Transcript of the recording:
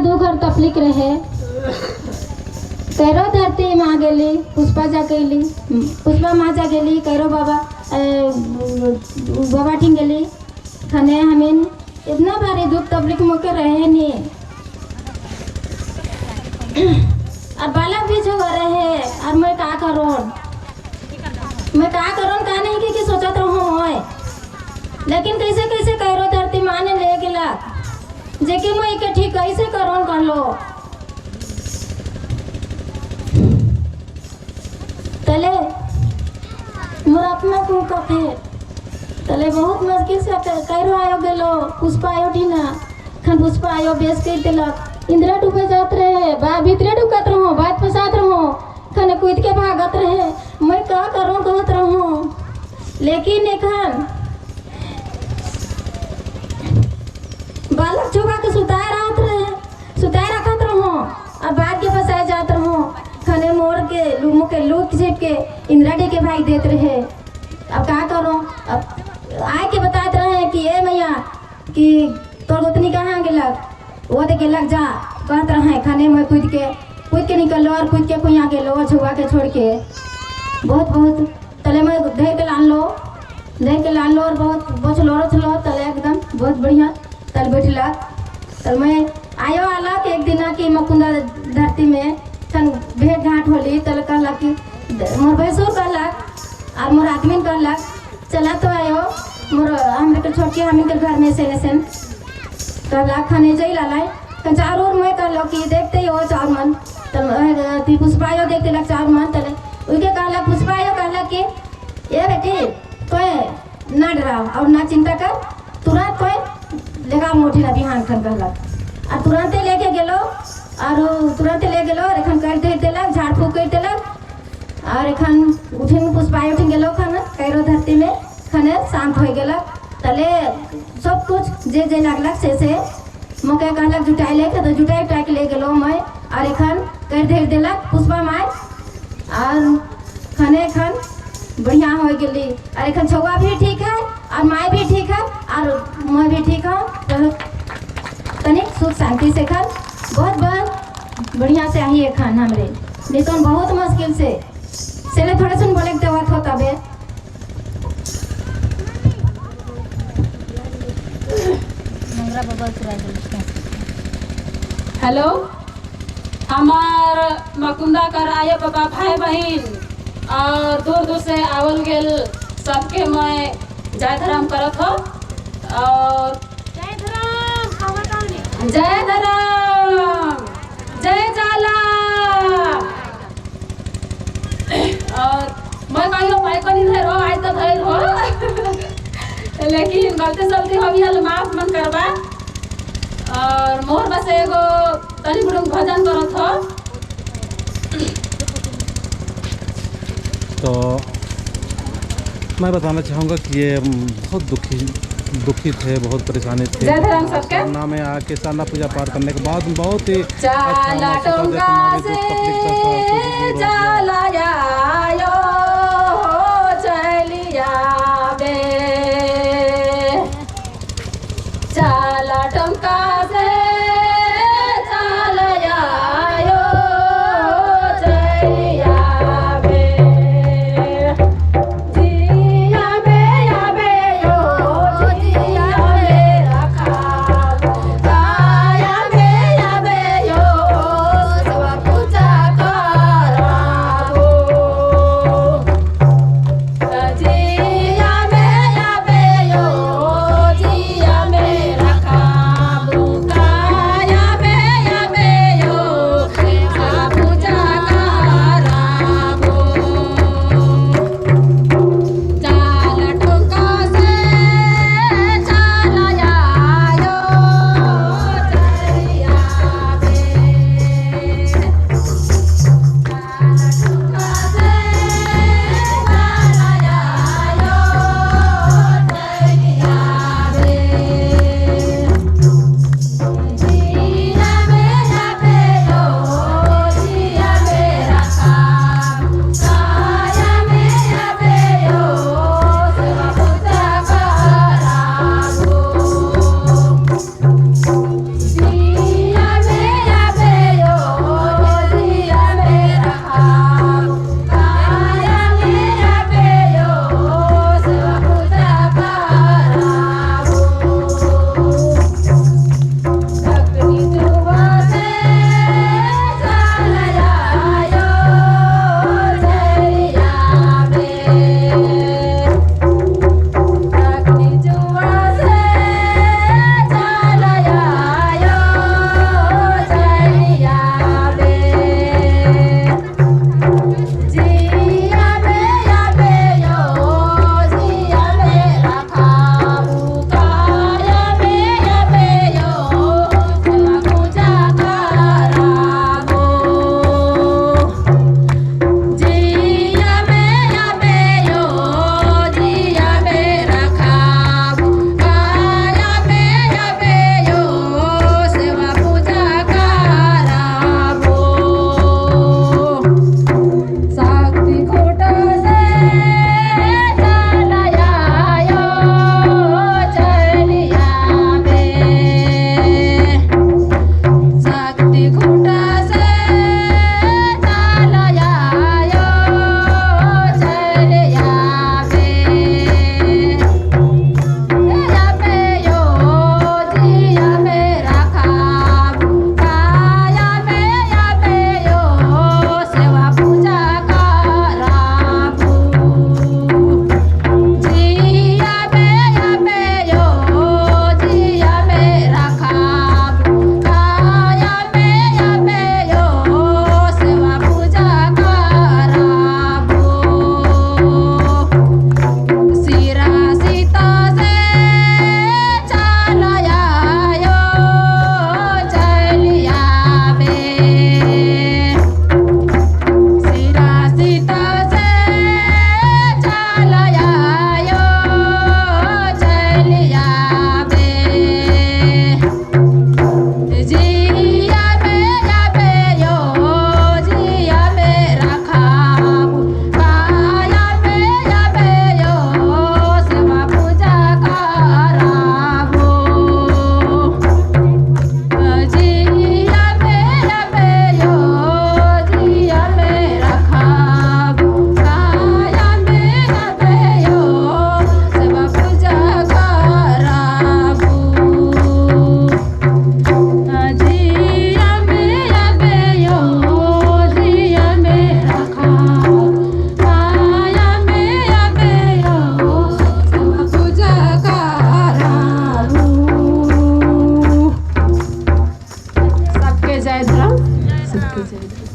दुख और तकलीफ रहे कैरो धरती माँ गेली पुष्पा जा गेली पुष्पा माँ जा गेली कैरो बाबा बाबा ठीक गेली खने हमीन इतना भारी दुख तकलीफ मुके रहे नहीं और बालक भी जो रहे और मैं का करूँ का नहीं कि सोचत रहूँ होए लेकिन कैसे कैसे कैरो धरती माँ ने ले गेला जेके मैं के ठीक कैसे करूँ कर लो तले मोर अपना को कथे तले बहुत मुश्किल से कैरो आयो गेलो पुष्पा आयो ठीना खन पुष्पा आयो बेस कर देलक इंदिरा डूबे जात रहे बा भीतरे डूबत रहो बात फसात रहो खने कूद के भागत रहे मैं का करूं कहत रहूं लेकिन एखन बालक छुपा के सुताए रखत रहो और बाद के फसाए जात रहो खने मोड़ के लूमो के लूट छिप के इंदिरा डी के भाई देत रहे अब का करो अब आए के बताते रहे कि ए मैया कि तोर गोतनी कहाँ गेलक वो दे गेलक जा कहत रहे खाने में कूद के निकलो और कूद के कुइया गेलो छुआ के छोड़ के बहुत तले में धर के लान लो और बहुत बचलो तले एकदम बहुत बढ़िया तल बैठला तल में आयो आला कि एक दिन की मकुंदा धरती में तन भेंट घाट होली तल कहला कि मोर भैंसुर कहलक और मोर आदमी कहलक चला तो आयो मोर हमरे के छोड़ के हम के घर में से कहला खाने जाई लालाई चार और मैं कहलो कि देखते हो चार मन तल पुष्पायो देखते लग चार मन तले उनके कहला पुष्पायो कहला कि ये बेटी कोई ना डराओ और ना चिंता कर तुरंत कोई लेगा मोटी ना बिहान खन कहलक और तुरंत लेके गेलो और एखन कर दे देलक झाड़ फूक कर देलक और एखन उठिन पुष्पायो उठिन गेलो खन कैरो धरती में खने शांत हो गेलक तले सब कुछ जे लागलक से मके कहलक जुटाई लेके तो जुटाई के ले गेलो मैं और एखन कर दे देलक पुष्पा माय और खने एखन बढ़िया हो गेली और एखन छौआ भी ठीक है और माय भी ठीक है और मैं भी ठीक हूँ तो तनिक सुख शांति से खन बहुत बढ़िया से आई एखन हमरे नहीं तो बहुत मुश्किल से ले थोड़ा सुन बोले देवत होता बे हेलो हमार मकुंदा कर आए बाबा भाई बहन और दूर दूर से आवल गेल सबके मैं जय धर्म करत हो और जय धर्म जय जाला और मैं कहियो भाई को नहीं धरो आज तो धैर हो लेकिन गलती सलती हो भी माफ मन करबा और मोर बस एगो तनी बुड़ुक भजन करत हो तो मैं बताना चाहूँगा कि ये बहुत दुखी थे बहुत परेशानी थे जय धर्म सबके सामना में आके साला पूजा पाठ करने के बाद बहुत ही चाला टोंगा से चाला आयो चलिया बे चाला टोंगा से चाला आयो चलिया बे जिया बे यो जिया बे रखा काया बे यो सब पूजा कराबो सबके जय धर्म सबके जय धर्म।